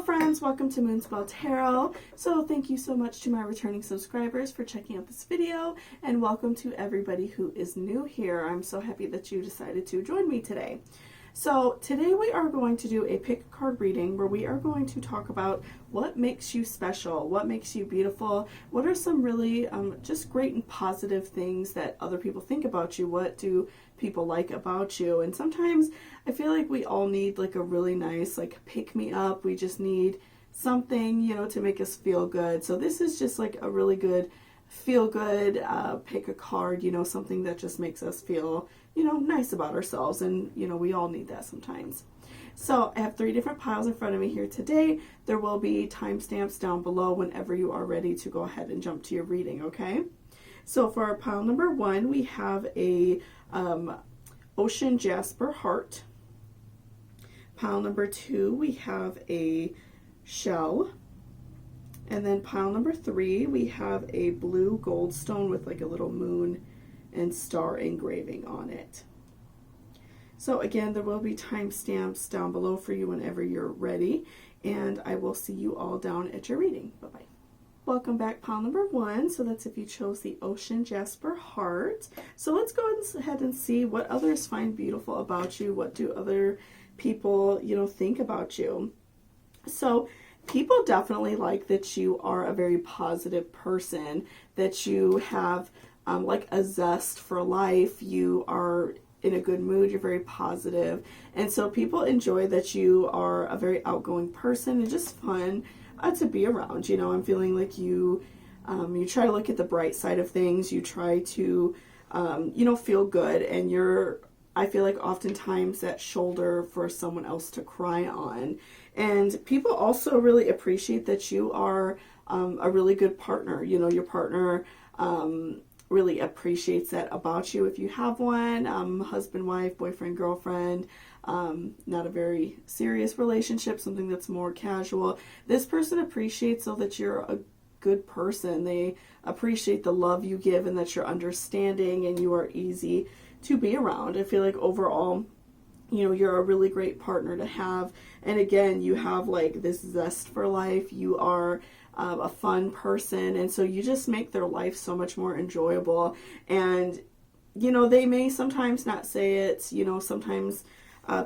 friends, welcome to Moonspell Tarot. So thank you so much to my returning subscribers for checking out this video, and welcome to everybody who is new here. I'm so happy that you decided to join me today. So today we are going to do a pick card reading where we are going to talk about what makes you special, what makes you beautiful, what are some really just great and positive things that other people think about you, what do people like about you. And sometimes I feel like we all need like a really nice like pick me up. We just need something, you know, to make us feel good. So this is just like a really good feel good pick a card, you know, something that just makes us feel, you know, nice about ourselves. And you know, we all need that sometimes. So I have 3 different piles in front of me here today. There will be timestamps down below whenever you are ready to go ahead and jump to your reading, okay? So for our pile number 1, we have a ocean jasper heart. Pile number 2, we have a shell. And then pile number 3, we have a blue goldstone with like a little moon and star engraving on it. So again, there will be timestamps down below for you whenever you're ready, and I will see you all down at your reading. Bye-bye. Welcome back, pile number 1. So that's if you chose the ocean jasper heart. So let's go ahead and see what others find beautiful about you. What do other people, you know, think about you? So people definitely like that you are a very positive person, that you have like a zest for life, you are in a good mood, you're very positive, and so people enjoy that you are a very outgoing person and just fun to be around. You know, I'm feeling like you try to look at the bright side of things, you try to you know, feel good, and I feel like oftentimes that shoulder for someone else to cry on. And people also really appreciate that you are a really good partner. You know, your partner really appreciates that about you if you have one. Husband, wife, boyfriend, girlfriend, not a very serious relationship, something that's more casual. This person appreciates so that you're a good person. They appreciate the love you give and that you're understanding and you are easy to be around. I feel like overall, you know, you're a really great partner to have. And again, you have like this zest for life. You are a fun person, and so you just make their life so much more enjoyable. And you know, they may sometimes not say it, you know, sometimes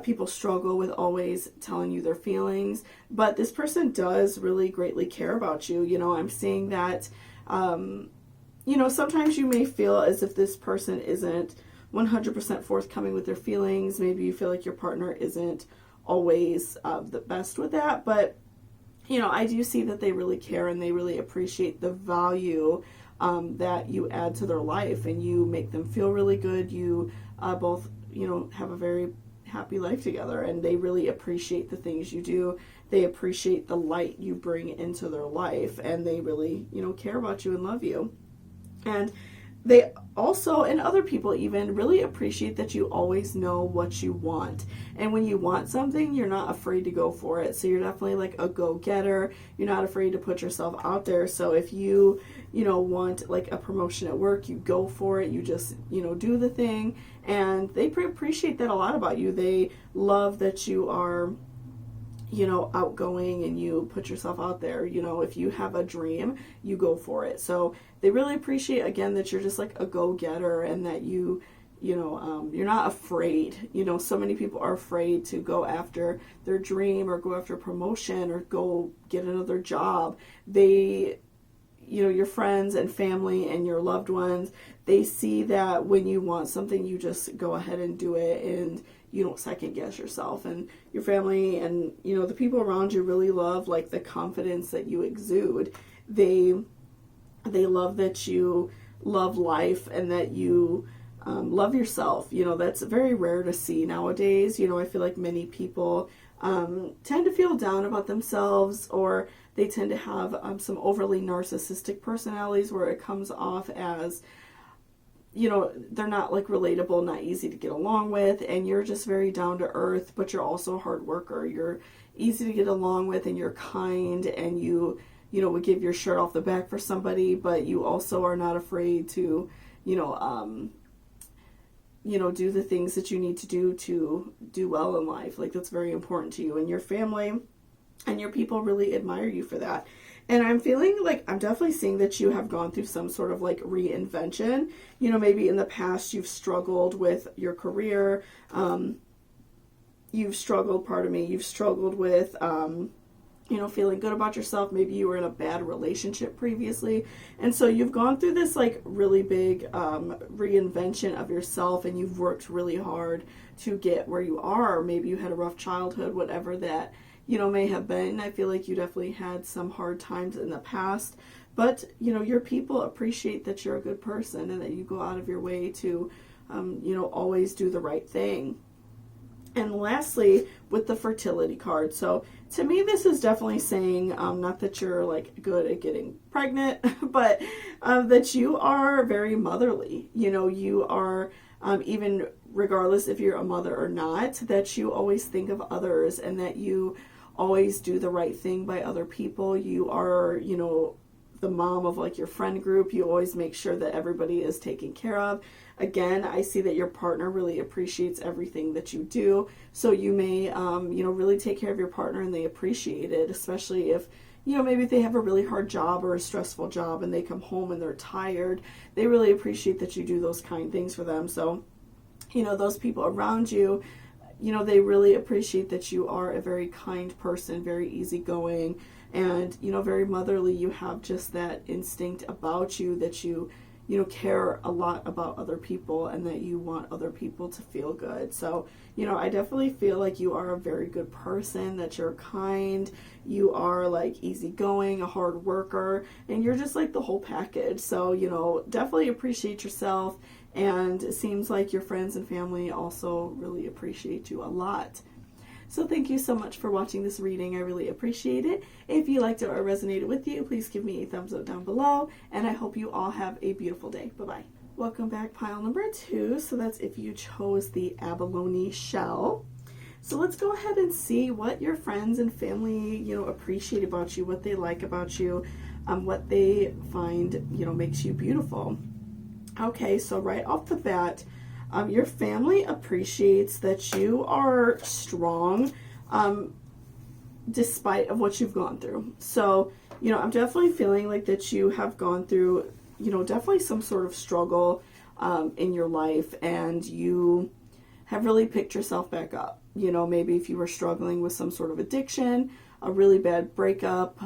people struggle with always telling you their feelings, but this person does really greatly care about you. You know, I'm seeing that you know, sometimes you may feel as if this person isn't 100% forthcoming with their feelings. Maybe you feel like your partner isn't always the best with that, but you know, I do see that they really care and they really appreciate the value that you add to their life, and you make them feel really good. You both, you know, have a very happy life together, and they really appreciate the things you do. They appreciate the light you bring into their life, and they really, you know, care about you and love you. And they also, and other people even, really appreciate that you always know what you want. And when you want something, you're not afraid to go for it. So you're definitely like a go-getter. You're not afraid to put yourself out there. So if you know, want like a promotion at work, you go for it. You just, you know, do the thing. And they appreciate that a lot about you. They love that you are, you know, outgoing and you put yourself out there. You know, if you have a dream, you go for it. So they really appreciate, again, that you're just like a go-getter, and that you know, you're not afraid. You know, so many people are afraid to go after their dream or go after a promotion or go get another job. They, you know, your friends and family and your loved ones, they see that when you want something, you just go ahead and do it, and you don't second guess yourself. And your family and, you know, the people around you really love like the confidence that you exude. They love that you love life and that you love yourself. You know, that's very rare to see nowadays. You know, I feel like many people tend to feel down about themselves, or they tend to have some overly narcissistic personalities where it comes off as, you know, they're not like relatable, not easy to get along with, and you're just very down to earth, but you're also a hard worker. You're easy to get along with, and you're kind, and you know, would give your shirt off the back for somebody, but you also are not afraid to, you know, do the things that you need to do well in life. Like, that's very important to you. And your family, and your people really admire you for that. And I'm feeling like, I'm definitely seeing that you have gone through some sort of like reinvention. You know, maybe in the past you've struggled with your career. You've struggled with, you know, feeling good about yourself. Maybe you were in a bad relationship previously. And so you've gone through this like really big reinvention of yourself, and you've worked really hard to get where you are. Maybe you had a rough childhood, whatever that, you know, may have been. I feel like you definitely had some hard times in the past, but, you know, your people appreciate that you're a good person and that you go out of your way to, you know, always do the right thing. And lastly, with the fertility card. So to me, this is definitely saying, not that you're like good at getting pregnant, but that you are very motherly. You know, you are, even regardless if you're a mother or not, that you always think of others and that you always do the right thing by other people. You are, you know, the mom of like your friend group. You always make sure that everybody is taken care of. Again, I see that your partner really appreciates everything that you do. So you may, you know, really take care of your partner, and they appreciate it, especially if, you know, maybe they have a really hard job or a stressful job and they come home and they're tired. They really appreciate that you do those kind things for them. So, you know, those people around you, you know, they really appreciate that you are a very kind person, very easygoing, and, you know, very motherly. You have just that instinct about you that you know, care a lot about other people and that you want other people to feel good. So, you know, I definitely feel like you are a very good person, that you're kind, you are like easygoing, a hard worker, and you're just like the whole package. So, you know, definitely appreciate yourself. And it seems like your friends and family also really appreciate you a lot. So thank you so much for watching this reading. I really appreciate it. If you liked it or resonated with you, please give me a thumbs up down below. And I hope you all have a beautiful day. Bye-bye. Welcome back, pile number 2. So that's if you chose the abalone shell. So let's go ahead and see what your friends and family, you know, appreciate about you, what they like about you, what they find, you know, makes you beautiful. Okay, so right off the bat, your family appreciates that you are strong, despite of what you've gone through. So, you know, I'm definitely feeling like that you have gone through, you know, definitely some sort of struggle in your life, and you have really picked yourself back up. You know, maybe if you were struggling with some sort of addiction, a really bad breakup,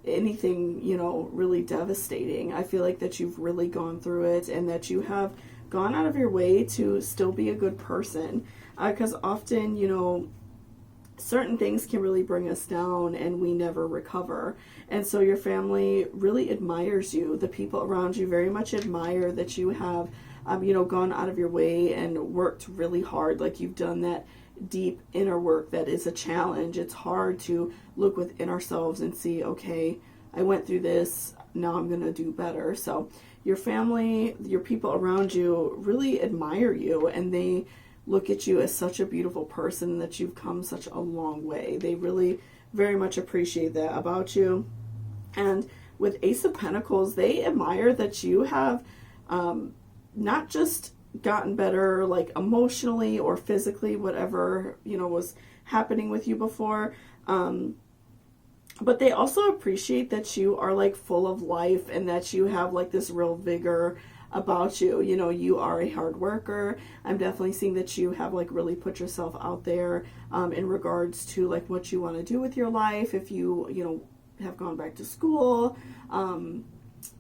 anything, you know, really devastating. I feel like that you've really gone through it, and that you have gone out of your way to still be a good person. Because often, you know, certain things can really bring us down and we never recover. And so your family really admires you. The people around you very much admire that you have, you know, gone out of your way and worked really hard. Like you've done that deep inner work that is a challenge. It's hard to look within ourselves and see, okay, I went through this, now I'm going to do better. So your family, your people around you really admire you, and they look at you as such a beautiful person, that you've come such a long way. They really very much appreciate that about you. And with Ace of Pentacles, they admire that you have not just gotten better like emotionally or physically, whatever, you know, was happening with you before, but they also appreciate that you are like full of life and that you have like this real vigor about you. You know, you are a hard worker. I'm definitely seeing that you have like really put yourself out there in regards to like what you want to do with your life. If you, you know, have gone back to school,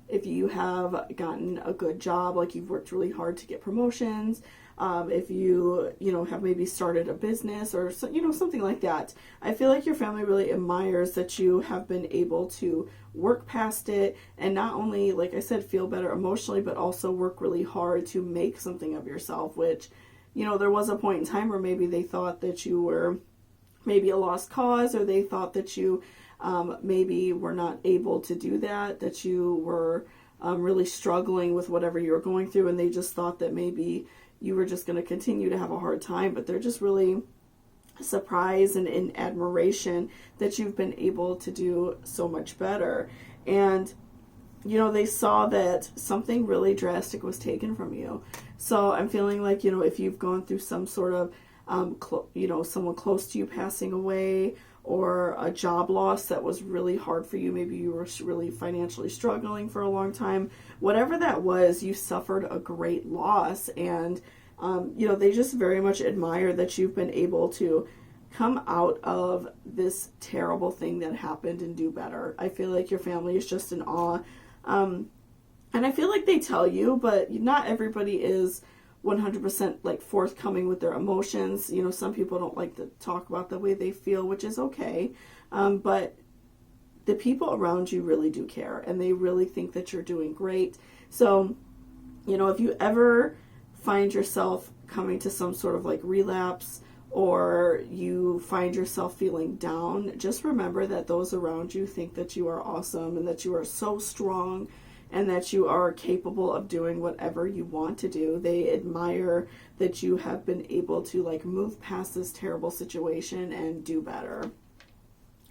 if you have gotten a good job, like you've worked really hard to get promotions, if you, you know, have maybe started a business or, you know, something like that. I feel like your family really admires that you have been able to work past it and not only, like I said, feel better emotionally, but also work really hard to make something of yourself, which, you know, there was a point in time where maybe they thought that you were maybe a lost cause, or they thought that you maybe were not able to do that, that you were really struggling with whatever you were going through, and they just thought that maybe you were just going to continue to have a hard time. But they're just really surprised and in admiration that you've been able to do so much better. And, you know, they saw that something really drastic was taken from you. So I'm feeling like, you know, if you've gone through some sort of someone close to you passing away, or a job loss that was really hard for you. Maybe you were really financially struggling for a long time. Whatever that was, you suffered a great loss, and they just very much admire that you've been able to come out of this terrible thing that happened and do better. I feel like your family is just in awe. And I feel like they tell you, but not everybody is 100% like forthcoming with their emotions. Some people don't like to talk about the way they feel, which is okay. But the people around you really do care, and they really think that you're doing great. So, if you ever find yourself coming to some sort of like relapse, or you find yourself feeling down, just remember that those around you think that you are awesome, and that you are so strong, and that you are capable of doing whatever you want to do. They admire that you have been able to like move past this terrible situation and do better.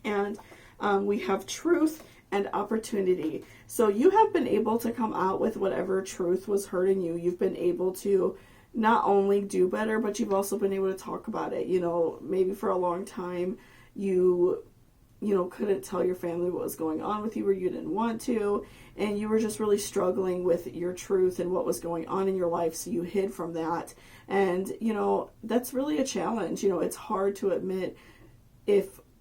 And we have truth and opportunity. So you have been able to come out with whatever truth was hurting you. You've been able to not only do better, but you've also been able to talk about it. Maybe for a long time you couldn't tell your family what was going on with you, or you didn't want to, and you were just really struggling with your truth and what was going on in your life, so you hid from that. And that's really a challenge. It's hard to admit,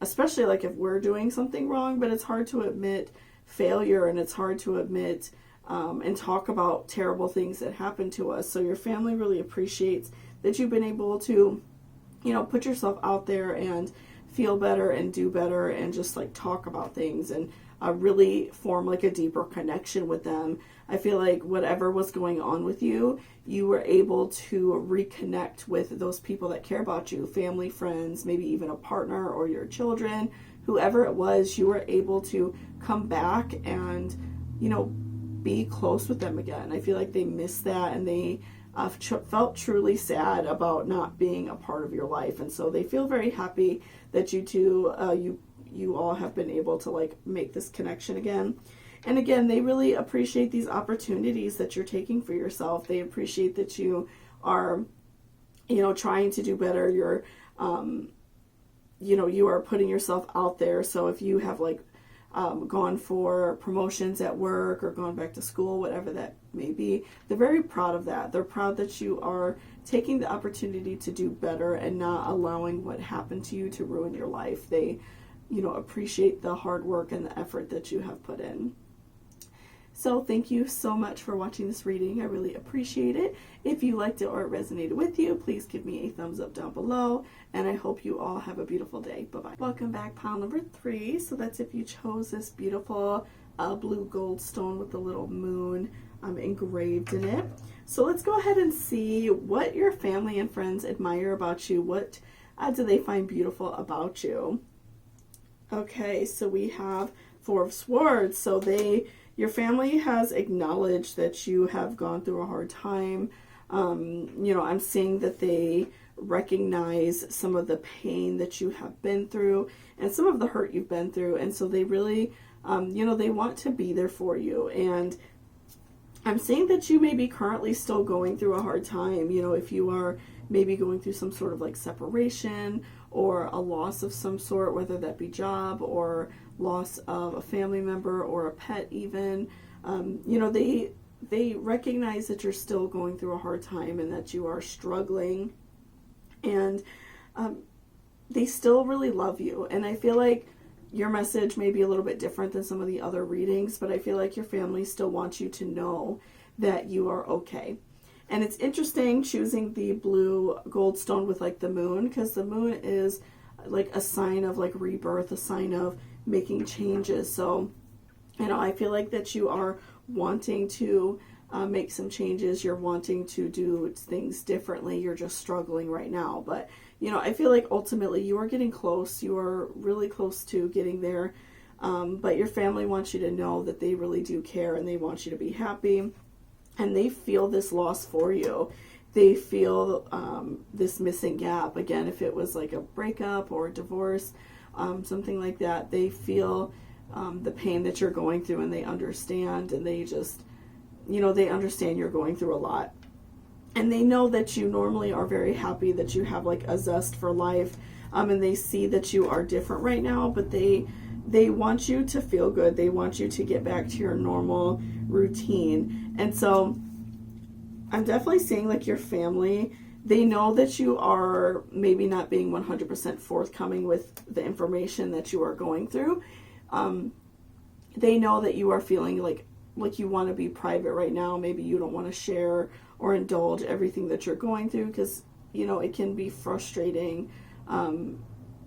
especially like if we're doing something wrong, but it's hard to admit failure, and it's hard to admit and talk about terrible things that happen to us. So your family really appreciates that you've been able to put yourself out there and feel better and do better, and just like talk about things, and really form like a deeper connection with them. I feel like whatever was going on with you, you were able to reconnect with those people that care about you, family, friends, maybe even a partner or your children, whoever it was. You were able to come back and be close with them again. I feel like they missed that, and they felt truly sad about not being a part of your life, and so they feel very happy that you two, you all have been able to like make this connection again. And again, they really appreciate these opportunities that you're taking for yourself. They appreciate that you are, trying to do better. You're, you are putting yourself out there. So if you have like gone for promotions at work, or gone back to school, whatever that may be, they're very proud of that. They're proud that you are taking the opportunity to do better and not allowing what happened to you to ruin your life. They, appreciate the hard work and the effort that you have put in. So thank you so much for watching this reading. I really appreciate it. If you liked it or it resonated with you, please give me a thumbs up down below, and I hope you all have a beautiful day. Bye-bye. Welcome back, pile number 3. So that's if you chose this beautiful blue gold stone with the little moon engraved in it. So let's go ahead and see what your family and friends admire about you. What do they find beautiful about you? Okay, so we have 4 of Swords. So your family has acknowledged that you have gone through a hard time. I'm seeing that they recognize some of the pain that you have been through, and some of the hurt you've been through. And so they really, they want to be there for you. And I'm seeing that you may be currently still going through a hard time. If you are maybe going through some sort of like separation, or a loss of some sort, whether that be job, or loss of a family member, or a pet even. They recognize that you're still going through a hard time, and that you are struggling, and they still really love you. And I feel like your message may be a little bit different than some of the other readings, but I feel like your family still wants you to know that you are okay. And it's interesting choosing the blue gold stone with like the moon, because the moon is like a sign of like rebirth, a sign of making changes. So, I feel like that you are wanting to make some changes. You're wanting to do things differently. You're just struggling right now. But, I feel like ultimately you are getting close. You are really close to getting there. But your family wants you to know that they really do care, and they want you to be happy. And they feel this loss for you. They feel this missing gap. Again, if it was like a breakup or a divorce, something like that, they feel the pain that you're going through, and they understand, and they just, they understand you're going through a lot. And they know that you normally are very happy, that you have like a zest for life, and they see that you are different right now, but they want you to feel good. They want you to get back to your normal routine. And so I'm definitely seeing like your family, they know that you are maybe not being 100% forthcoming with the information that you are going through. They know that you are feeling like you want to be private right now. Maybe you don't want to share or indulge everything that you're going through, because, you know, it can be frustrating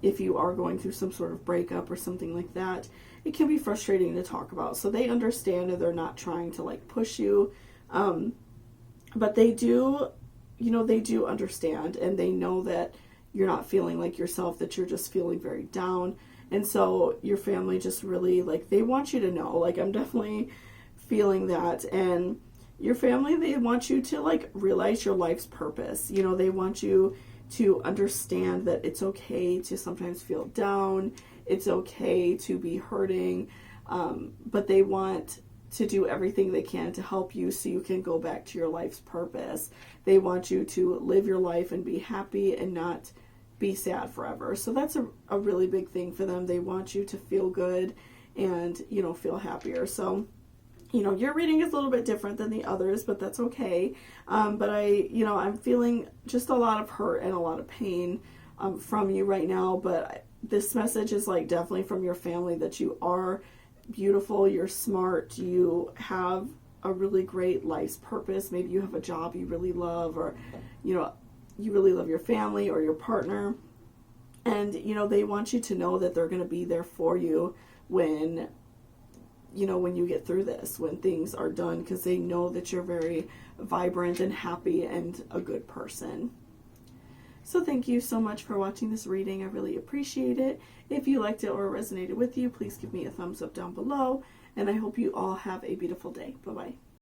if you are going through some sort of breakup or something like that. It can be frustrating to talk about. So they understand, and they're not trying to like push you. But they do, you know, they do understand, and they know that you're not feeling like yourself, that you're just feeling very down. And so your family just really, like, they want you to know, like, I'm definitely feeling that. And your family, they want you to like realize your life's purpose. You know, they want you to understand that it's okay to sometimes feel down. It's okay to be hurting. But they want to do everything they can to help you so you can go back to your life's purpose. They want you to live your life and be happy and not be sad forever. So that's a really big thing for them. They want you to feel good and, you know, feel happier. So, you know, your reading is a little bit different than the others, but that's okay. But I'm feeling just a lot of hurt and a lot of pain from you right now. But this message is like definitely from your family, that you are beautiful, you're smart, you have a really great life's purpose. Maybe you have a job you really love, or, you know, you really love your family or your partner. And, you know, they want you to know that they're going to be there for you when, you know, when you get through this, when things are done, because they know that you're very vibrant and happy and a good person. So thank you so much for watching this reading. I really appreciate it. If you liked it or resonated with you, please give me a thumbs up down below. And I hope you all have a beautiful day. Bye-bye.